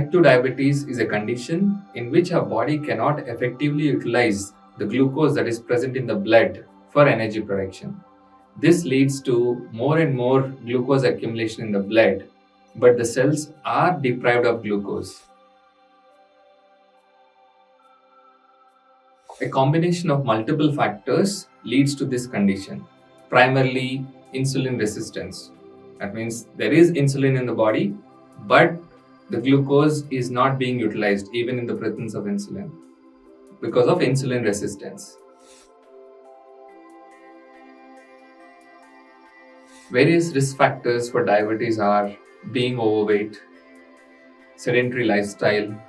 Type 2 diabetes is a condition in which our body cannot effectively utilize the glucose that is present in the blood for energy production. This leads to more and more glucose accumulation in the blood, but the cells are deprived of glucose. A combination of multiple factors leads to this condition. Primarily, insulin resistance. That means there is insulin in the body, but the glucose is not being utilized even in the presence of insulin because of insulin resistance. Various risk factors for diabetes are being overweight, sedentary lifestyle,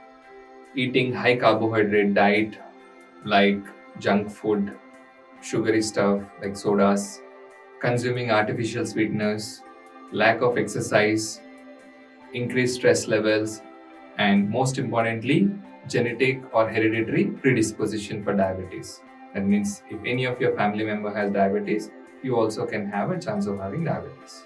eating high carbohydrate diet like junk food, sugary stuff like sodas, consuming artificial sweeteners, lack of exercise, increased stress levels, and most importantly, genetic or hereditary predisposition for diabetes. That means if any of your family member has diabetes, you also can have a chance of having diabetes.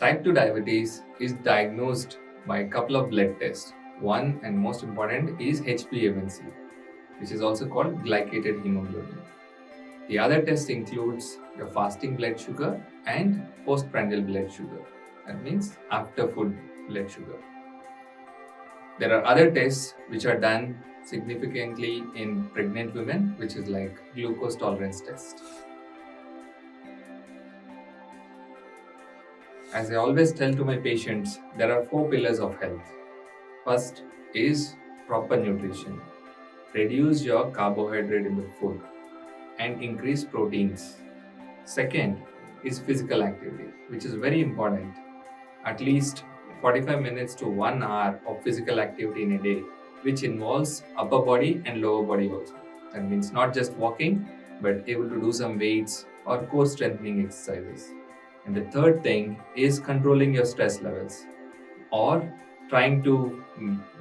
Type 2 diabetes is diagnosed by a couple of blood tests. One and most important is HbA1c, which is also called glycated hemoglobin. The other test includes your fasting blood sugar and postprandial blood sugar. That means after food blood sugar. There are other tests which are done significantly in pregnant women, which is like glucose tolerance test. As I always tell to my patients, there are 4 pillars of health. First is proper nutrition. Reduce your carbohydrate in the food and increase proteins. Second is physical activity, which is very important. At least 45 minutes to 1 hour of physical activity in a day, which involves upper body and lower body also. That means not just walking, but able to do some weights or core strengthening exercises. And the third thing is controlling your stress levels or trying to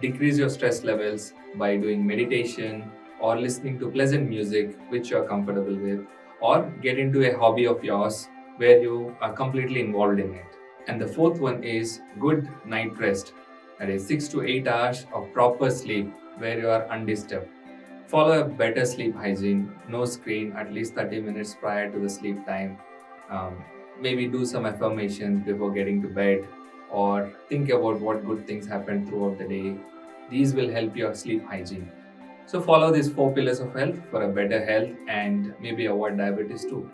decrease your stress levels by doing meditation or listening to pleasant music which you are comfortable with, or get into a hobby of yours where you are completely involved in it. And the fourth one is good night rest. That is 6 to 8 hours of proper sleep where you are undisturbed. Follow a better sleep hygiene, no screen at least 30 minutes prior to the sleep time. Maybe do some affirmations before getting to bed, or think about what good things happened throughout the day. These will help your sleep hygiene. So follow these 4 pillars of health for a better health and maybe avoid diabetes too.